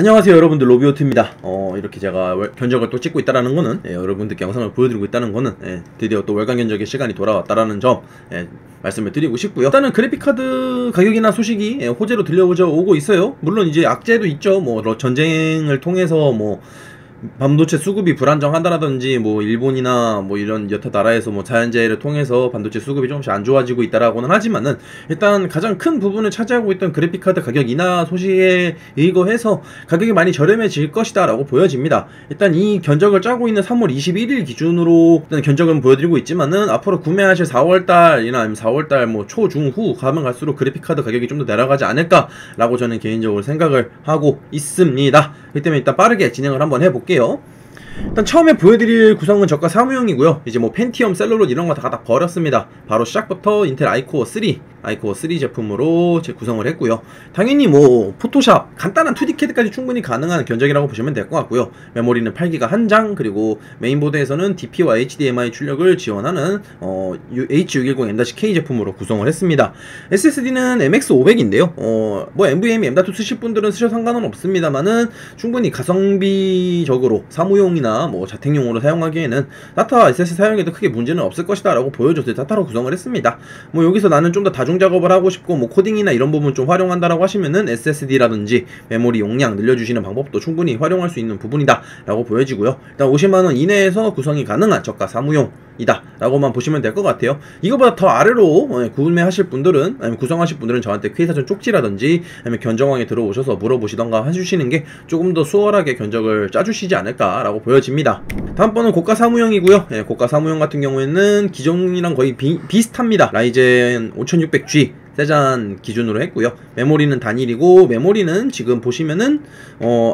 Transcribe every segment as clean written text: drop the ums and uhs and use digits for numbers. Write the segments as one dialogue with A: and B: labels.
A: 안녕하세요 여러분들, 로비오트입니다. 이렇게 제가 견적을 또 찍고 있다라는 거는 여러분들께 영상을 보여드리고 있다는 거는 드디어 또 월간 견적의 시간이 돌아왔다라는 점 말씀을 드리고 싶고요. 일단은 그래픽카드 가격이나 소식이 호재로 들려오고 있어요. 물론 이제 악재도 있죠. 뭐 전쟁을 통해서 뭐 반도체 수급이 불안정하다라든지 뭐 일본이나 뭐 이런 여타 나라에서 뭐 자연재해를 통해서 반도체 수급이 조금씩 안 좋아지고 있다라고는 하지만은, 일단 가장 큰 부분을 차지하고 있던 그래픽카드 가격 인하 소식에 의거해서 가격이 많이 저렴해질 것이다 라고 보여집니다. 일단 이 견적을 짜고 있는 3월 21일 기준으로 일단 견적은 보여드리고 있지만은, 앞으로 구매하실 4월달이나 아니면 4월달 뭐 초, 중, 후 가면 갈수록 그래픽카드 가격이 좀 더 내려가지 않을까 라고 저는 개인적으로 생각을 하고 있습니다. 그렇기 때문에 일단 빠르게 진행을 한번 해볼게요. 일단 처음에 보여드릴 구성은 저가 사무용이고요. 이제 뭐 펜티엄, 셀룰롯 이런 거 다 버렸습니다. 바로 시작부터 인텔 아이코어 3 제품으로 구성을 했고요. 당연히 뭐 포토샵, 간단한 2D CAD까지 충분히 가능한 견적이라고 보시면 될 것 같고요. 메모리는 8기가 한 장, 그리고 메인보드에서는 DP와 HDMI 출력을 지원하는 H610 M-K 제품으로 구성을 했습니다. SSD는 MX500인데요. 뭐 NVMe M.2 쓰실 분들은 쓰셔도 상관은 없습니다만은, 충분히 가성비적으로 사무용이나 뭐 자택용으로 사용하기에는 SATA SSD 사용에도 크게 문제는 없을 것이다 라고 보여줘서 SATA로 구성을 했습니다. 뭐 여기서 나는 좀 더 다중 작업을 하고 싶고 뭐 코딩이나 이런 부분 좀 활용한다라고 하시면은 SSD라든지 메모리 용량 늘려주시는 방법도 충분히 활용할 수 있는 부분이다 라고 보여지고요. 일단 50만원 이내에서 구성이 가능한 저가 사무용이다 라고만 보시면 될 것 같아요. 이거보다 더 아래로 구매하실 분들은, 아니면 구성하실 분들은 저한테 퀘이사전 쪽지라든지 아니면 견적왕에 들어오셔서 물어보시던가 해주시는 게 조금 더 수월하게 견적을 짜주시지 않을까 라고 보여집니다. 다음번은 고가 사무용이고요. 고가 사무용 같은 경우에는 기존이랑 거의 비슷합니다. 라이젠 5600G 세잔 기준으로 했고요. 메모리는 단일이고, 메모리는 지금 보시면은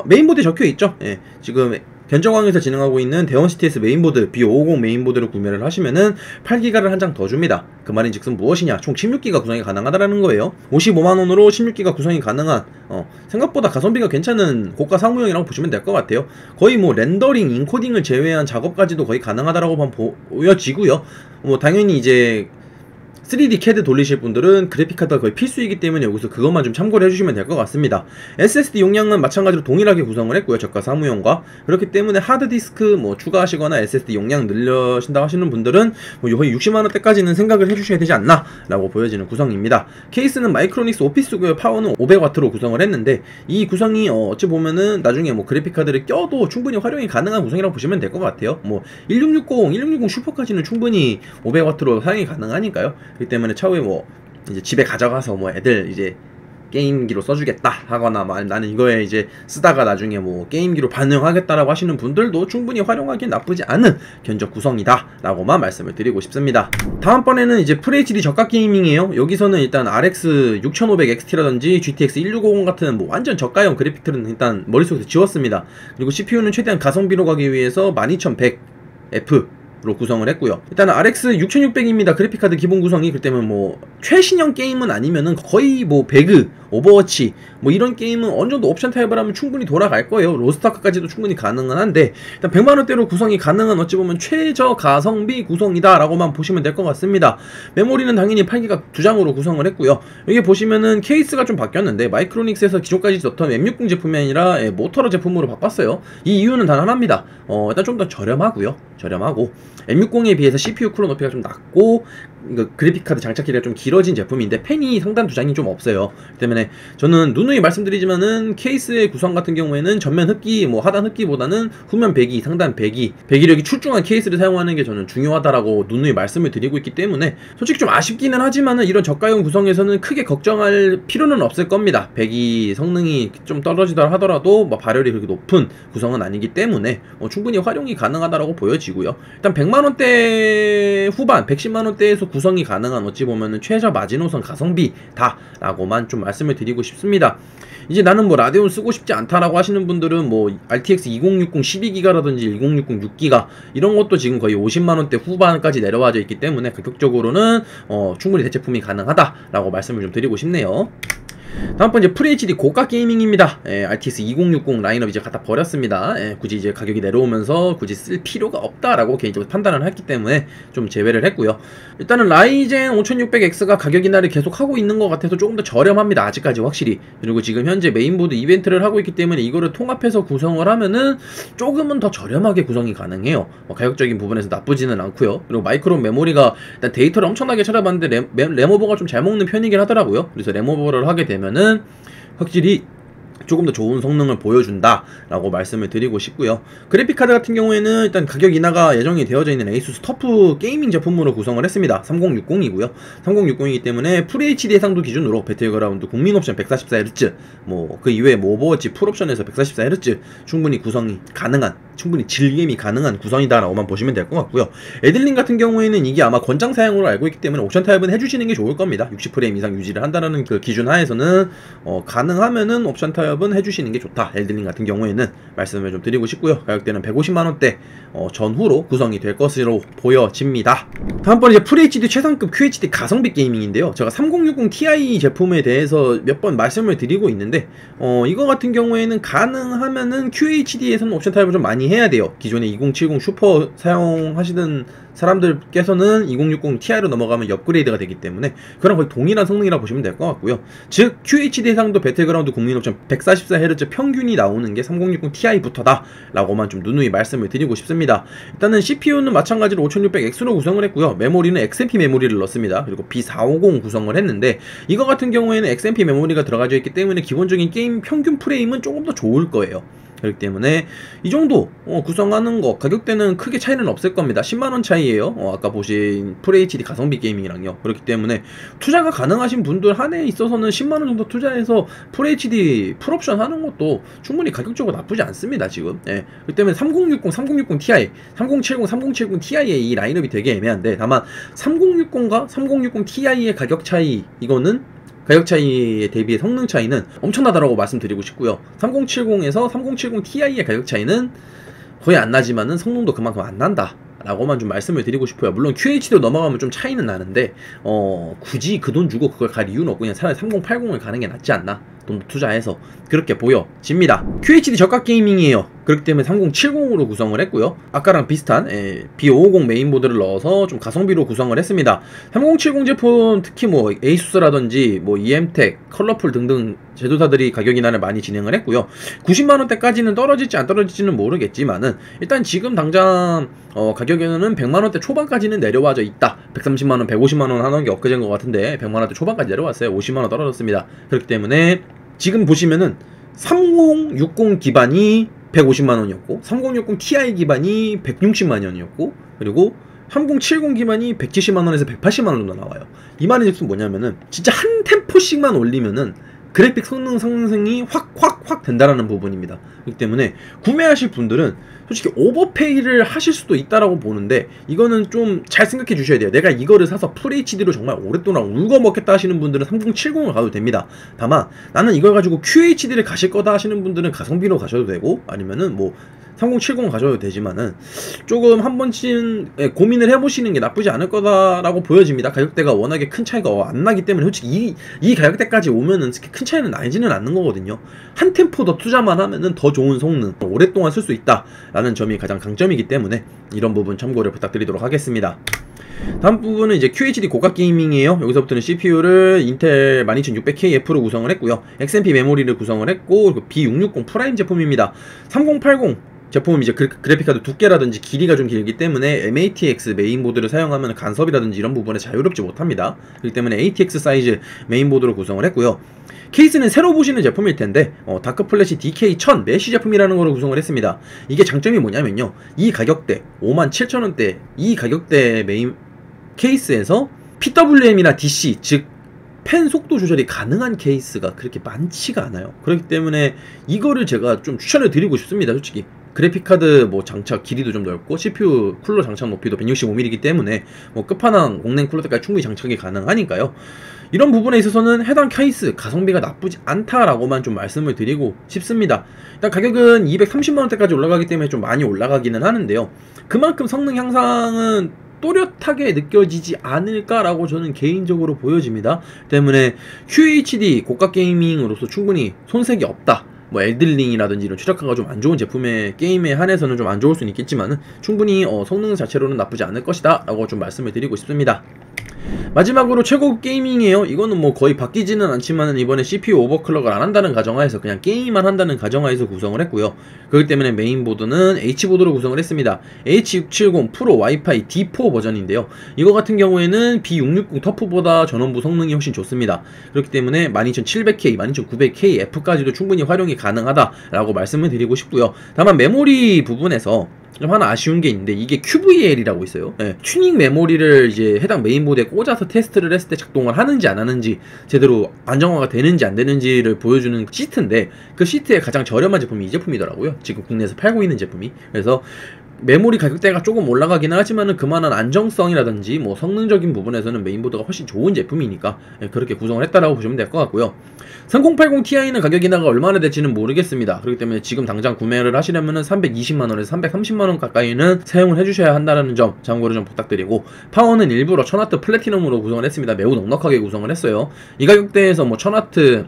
A: 메인보드에 적혀있죠. 지금 견적왕에서 진행하고 있는 대원 CTS 메인보드 B550 메인보드를 구매를 하시면은 8기가를 한 장 더 줍니다. 그 말인즉슨 무엇이냐, 총 16기가 구성이 가능하다라는 거예요. 55만원으로 16기가 구성이 가능한 생각보다 가성비가 괜찮은 고가 사무용이라고 보시면 될 것 같아요. 거의 뭐 렌더링, 인코딩을 제외한 작업까지도 거의 가능하다라고 보여지고요. 뭐 당연히 이제 3D CAD 돌리실 분들은 그래픽카드가 거의 필수이기 때문에 여기서 그것만 좀 참고를 해주시면 될 것 같습니다. SSD 용량은 마찬가지로 동일하게 구성을 했고요. 저가 사무용과. 그렇기 때문에 하드디스크 뭐 추가하시거나 SSD 용량 늘려신다고 하시는 분들은 뭐 거의 60만원대까지는 생각을 해주셔야 되지 않나 라고 보여지는 구성입니다. 케이스는 마이크로닉스 오피스고요. 파워는 500W로 구성을 했는데, 이 구성이 어찌 보면은 나중에 뭐 그래픽카드를 껴도 충분히 활용이 가능한 구성이라고 보시면 될 것 같아요. 뭐 1660 슈퍼까지는 충분히 500W로 사용이 가능하니까요. 그렇기 때문에 차후에 뭐 이제 집에 가져가서 뭐 애들 이제 게임기로 써주겠다 하거나, 뭐 나는 이거에 이제 쓰다가 나중에 뭐 게임기로 반영하겠다라고 하시는 분들도 충분히 활용하기엔 나쁘지 않은 견적 구성이다 라고만 말씀을 드리고 싶습니다. 다음번에는 이제 FHD 저가 게이밍이에요. 여기서는 일단 RX 6500 XT라든지 GTX 1650 같은 뭐 완전 저가형 그래픽들은 일단 머릿속에서 지웠습니다. 그리고 CPU는 최대한 가성비로 가기 위해서 12100F 로 구성을 했고요. 일단은 RX 6600입니다. 그래픽카드 기본 구성이. 그렇기 때문에 뭐 최신형 게임은 아니면은 거의 뭐 배그, 오버워치 뭐 이런 게임은 어느 정도 옵션 타입을 하면 충분히 돌아갈 거예요. 로스트아크까지도 충분히 가능은 한데, 일단 100만원대로 구성이 가능한 어찌 보면 최저 가성비 구성이다 라고만 보시면 될 것 같습니다. 메모리는 당연히 8기가 2장으로 구성을 했고요. 여기 보시면은 케이스가 좀 바뀌었는데, 마이크로닉스에서 기존까지 썼던 M60 제품이 아니라 모터로 제품으로 바꿨어요. 이 이유는 단 하나입니다. 일단 좀 더 저렴하고요. 저렴하고 M60에 비해서 CPU 쿨러 높이가 좀 낮고, 그래픽카드 장착기가 좀 길어진 제품인데 펜이 상단 2장이 좀 없어요. 그 때문에 저는 누누이 말씀드리지만은 케이스의 구성 같은 경우에는 전면 흡기, 뭐 하단 흡기보다는 후면 배기, 상단 배기력이 출중한 케이스를 사용하는 게 저는 중요하다라고 누누이 말씀을 드리고 있기 때문에, 솔직히 좀 아쉽기는 하지만은 이런 저가형 구성에서는 크게 걱정할 필요는 없을 겁니다. 배기 성능이 좀 떨어지더라 하더라도 뭐 발열이 그렇게 높은 구성은 아니기 때문에 충분히 활용이 가능하다라고 보여지고요. 일단 100만원대 후반, 110만원대에서 구성이 가능한 어찌 보면은 최저 마지노선 가성비다 라고만 좀 말씀을 드리고 싶습니다. 이제 나는 뭐 라데온 쓰고 싶지 않다라고 하시는 분들은 뭐 RTX 2060 12기가라든지 1060 6기가 이런 것도 지금 거의 50만원대 후반까지 내려와져 있기 때문에 가격적으로는 충분히 대체품이 가능하다라고 말씀을 좀 드리고 싶네요. 다음 이제 FHD 고가 게이밍입니다. RTX 2060 라인업 이제 갖다 버렸습니다. 굳이 이제 가격이 내려오면서 굳이 쓸 필요가 없다라고 개인적으로 판단을 했기 때문에 좀 제외를 했고요. 일단은 라이젠 5600X가 가격 인하를 계속 하고 있는 것 같아서 조금 더 저렴합니다. 아직까지 확실히. 그리고 지금 현재 메인보드 이벤트를 하고 있기 때문에 이거를 통합해서 구성을 하면은 조금은 더 저렴하게 구성이 가능해요. 가격적인 부분에서 나쁘지는 않고요. 그리고 마이크로 메모리가 일단 데이터를 엄청나게 찾아봤는데 램오버가 좀 잘 먹는 편이긴 하더라고요. 그래서 램오버를 하게 되면은 확실히 조금 더 좋은 성능을 보여준다 라고 말씀을 드리고 싶고요. 그래픽카드 같은 경우에는 일단 가격 인하가 예정이 되어져 있는 에이수스 터프 게이밍 제품으로 구성을 했습니다. 3060이고요 3060이기 때문에 FHD 해상도 기준으로 배틀그라운드 국민 옵션 144Hz 뭐 그 이외에 뭐 오버워치 풀옵션에서 144Hz 충분히 구성이 가능한, 충분히 질게임이 가능한 구성이다 라고만 보시면 될 것 같고요. 애들링 같은 경우에는 이게 아마 권장 사양으로 알고 있기 때문에 옵션 타입은 해주시는 게 좋을 겁니다. 60프레임 이상 유지를 한다는 그 기준 하에서는 가능하면은 옵션 타입은 해주시는 게 좋다. 애들링 같은 경우에는 말씀을 좀 드리고 싶고요. 가격대는 150만원대 전후로 구성이 될 것으로 보여집니다. 다음번 이제 FHD 최상급 QHD 가성비 게이밍인데요. 제가 3060 Ti 제품에 대해서 몇 번 말씀을 드리고 있는데 이거 같은 경우에는 가능하면은 QHD에서는 옵션 타입을 좀 많이 해야 돼요. 기존에 2070 슈퍼 사용하시던 사람들께서는 2060 Ti로 넘어가면 업그레이드가 되기 때문에 그런 거의 동일한 성능이라 보시면 될 것 같고요. 즉 QHD 해상도 배틀그라운드 국민 옵션 144Hz 평균이 나오는 게 3060 Ti부터다 라고만 좀 누누이 말씀을 드리고 싶습니다. 일단은 CPU는 마찬가지로 5600X로 구성을 했고요. 메모리는 XMP 메모리를 넣습니다. 그리고 B450 구성을 했는데 이거 같은 경우에는 XMP 메모리가 들어가져 있기 때문에 기본적인 게임 평균 프레임은 조금 더 좋을 거예요. 그렇기 때문에 이 정도 구성하는 거 가격대는 크게 차이는 없을 겁니다. 10만원 차이에요. 아까 보신 FHD 가성비 게이밍이랑요. 그렇기 때문에 투자가 가능하신 분들 한해 있어서는 10만원 정도 투자해서 FHD 풀옵션 하는 것도 충분히 가격적으로 나쁘지 않습니다. 지금. 그렇기 때문에 3060, 3060 Ti, 3070, 3070 Ti의 이 라인업이 되게 애매한데 다만 3060과 3060 Ti의 가격 차이 이거는 가격 차이에 대비해 성능 차이는 엄청나다라고 말씀드리고 싶고요. 3070에서 3070 Ti의 가격 차이는 거의 안 나지만은 성능도 그만큼 안 난다 라고만 좀 말씀을 드리고 싶어요. 물론 QHD로 넘어가면 좀 차이는 나는데 굳이 그 돈 주고 그걸 갈 이유는 없고 그냥 차라리 3080을 가는 게 낫지 않나? 돈 투자해서 그렇게 보여집니다. QHD 저가 게이밍이에요. 그렇기 때문에 3070으로 구성을 했고요. 아까랑 비슷한 B550 메인보드를 넣어서 좀 가성비로 구성을 했습니다. 3070 제품 특히 뭐 에이수스라든지 뭐 EM텍, 컬러풀 등등 제조사들이 가격 인하를 많이 진행을 했고요. 90만원대까지는 떨어질지 안 떨어질지는 모르겠지만은 일단 지금 당장 가격에는 100만원대 초반까지는 내려와져 있다. 130만원, 150만원 하는 게 엊그제인 것 같은데 100만원대 초반까지 내려왔어요. 50만원 떨어졌습니다. 그렇기 때문에 지금 보시면은 3060 기반이 150만원이었고 3060 Ti 기반이 160만원이었고 그리고 3070 기반이 170만원에서 180만원 정도 나와요. 이 말의 즉슨 뭐냐면은 진짜 한 템포씩만 올리면은 그래픽 성능 상승이 확 된다라는 부분입니다. 그렇기 때문에 구매하실 분들은 솔직히 오버페이를 하실 수도 있다라고 보는데 이거는 좀 잘 생각해 주셔야 돼요. 내가 이거를 사서 FHD로 정말 오랫동안 울고 먹겠다 하시는 분들은 3070을 가도 됩니다. 다만 나는 이걸 가지고 QHD를 가실 거다 하시는 분들은 가성비로 가셔도 되고 아니면은 뭐 3070 가셔도 되지만은 조금 한 번쯤 고민을 해보시는 게 나쁘지 않을 거다라고 보여집니다. 가격대가 워낙에 큰 차이가 안 나기 때문에 솔직히 이 가격대까지 오면은 큰 차이는 나지는 않는 거거든요. 한 템포 더 투자만 하면은 더 좋은 성능 오랫동안 쓸 수 있다라는 점이 가장 강점이기 때문에 이런 부분 참고를 부탁드리도록 하겠습니다. 다음 부분은 이제 QHD 고가 게이밍이에요. 여기서부터는 CPU를 인텔 12600KF로 구성을 했고요. XMP 메모리를 구성을 했고 그리고 B660 프라임 제품입니다. 3080 제품은 이제 그래픽카드 두께라든지 길이가 좀 길기 때문에 MATX 메인보드를 사용하면 간섭이라든지 이런 부분에 자유롭지 못합니다. 그렇기 때문에 ATX 사이즈 메인보드로 구성을 했고요. 케이스는 새로 보시는 제품일 텐데 다크플래시 DK1000 메쉬 제품이라는 거로 구성을 했습니다. 이게 장점이 뭐냐면요. 이 가격대 57,000원대 이 가격대 메인 케이스에서 PWM이나 DC 즉 펜 속도 조절이 가능한 케이스가 그렇게 많지가 않아요. 그렇기 때문에 이거를 제가 좀 추천을 드리고 싶습니다. 솔직히 그래픽카드 뭐 장착 길이도 좀 넓고 CPU 쿨러 장착 높이도 165mm이기 때문에 뭐 끝판왕 공랭 쿨러까지 충분히 장착이 가능하니까요. 이런 부분에 있어서는 해당 케이스 가성비가 나쁘지 않다라고만 좀 말씀을 드리고 싶습니다. 일단 가격은 230만원대까지 올라가기 때문에 좀 많이 올라가기는 하는데요. 그만큼 성능 향상은 또렷하게 느껴지지 않을까라고 저는 개인적으로 보여집니다. 때문에 QHD 고가 게이밍으로서 충분히 손색이 없다. 뭐 엘든링이라든지 이런 최적화가 좀 안 좋은 제품의 게임에 한해서는 좀 안 좋을 수는 있겠지만 충분히 성능 자체로는 나쁘지 않을 것이다 라고 좀 말씀을 드리고 싶습니다. 마지막으로 최고급 게이밍이에요. 이거는 뭐 거의 바뀌지는 않지만 이번에 CPU 오버클럭을 안 한다는 가정하에서 그냥 게임만 한다는 가정하에서 구성을 했고요. 그렇기 때문에 메인보드는 H보드로 구성을 했습니다. H670 프로 와이파이 D4 버전인데요. 이거 같은 경우에는 B660 터프보다 전원부 성능이 훨씬 좋습니다. 그렇기 때문에 12700K, 12900K F까지도 충분히 활용이 가능하다라고 말씀을 드리고 싶고요. 다만 메모리 부분에서 좀 하나 아쉬운 게 있는데 이게 QVL이라고 있어요. 네, 튜닝 메모리를 이제 해당 메인보드에 꽂아서 테스트를 했을 때 작동을 하는지 안 하는지 제대로 안정화가 되는지 안 되는지를 보여주는 시트인데 그 시트의 가장 저렴한 제품이 이 제품이더라고요. 지금 국내에서 팔고 있는 제품이. 그래서 메모리 가격대가 조금 올라가긴 하지만은 그만한 안정성이라든지 뭐 성능적인 부분에서는 메인보드가 훨씬 좋은 제품이니까 그렇게 구성을 했다라고 보시면 될 것 같고요. 3080ti는 가격이 나가 얼마나 될지는 모르겠습니다. 그렇기 때문에 지금 당장 구매를 하시려면은 320만원에서 330만원 가까이는 사용을 해주셔야 한다는 점 참고로 좀 부탁드리고, 파워는 일부러 1000W 플래티넘으로 구성을 했습니다. 매우 넉넉하게 구성을 했어요. 이 가격대에서 뭐 1000W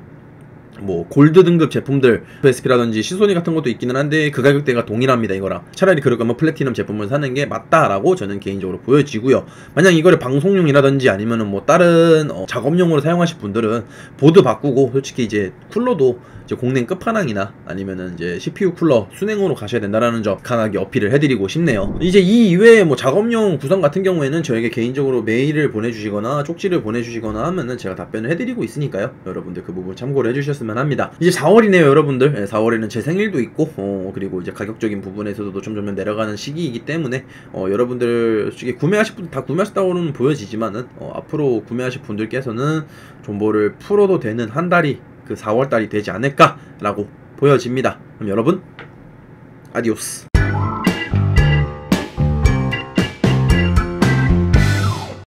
A: 뭐 골드 등급 제품들 PSP라든지 시소니 같은 것도 있기는 한데 그 가격대가 동일합니다. 이거랑 차라리 그럴 거면 플래티넘 제품을 사는 게 맞다라고 저는 개인적으로 보여지고요. 만약 이거를 방송용이라든지 아니면은 뭐 다른 작업용으로 사용하실 분들은 보드 바꾸고, 솔직히 이제 쿨러도 이제 공랭 끝판왕이나 아니면은 이제 CPU 쿨러 순행으로 가셔야 된다라는 점 강하게 어필을 해드리고 싶네요. 이제 이 이외에 뭐 작업용 구성 같은 경우에는 저에게 개인적으로 메일을 보내주시거나 쪽지를 보내주시거나 하면은 제가 답변을 해드리고 있으니까요. 여러분들 그 부분 참고를 해주셨으면 합니다. 이제 4월이네요, 여러분들. 4월에는 제 생일도 있고, 그리고 이제 가격적인 부분에서도 점점 내려가는 시기이기 때문에 여러분들 솔직히 구매하실 분들 다 구매하셨다고는 보여지지만은 앞으로 구매하실 분들께서는 존버를 풀어도 되는 한 달이 그 4월달이 되지 않을까라고 보여집니다. 그럼 여러분, 아디오스.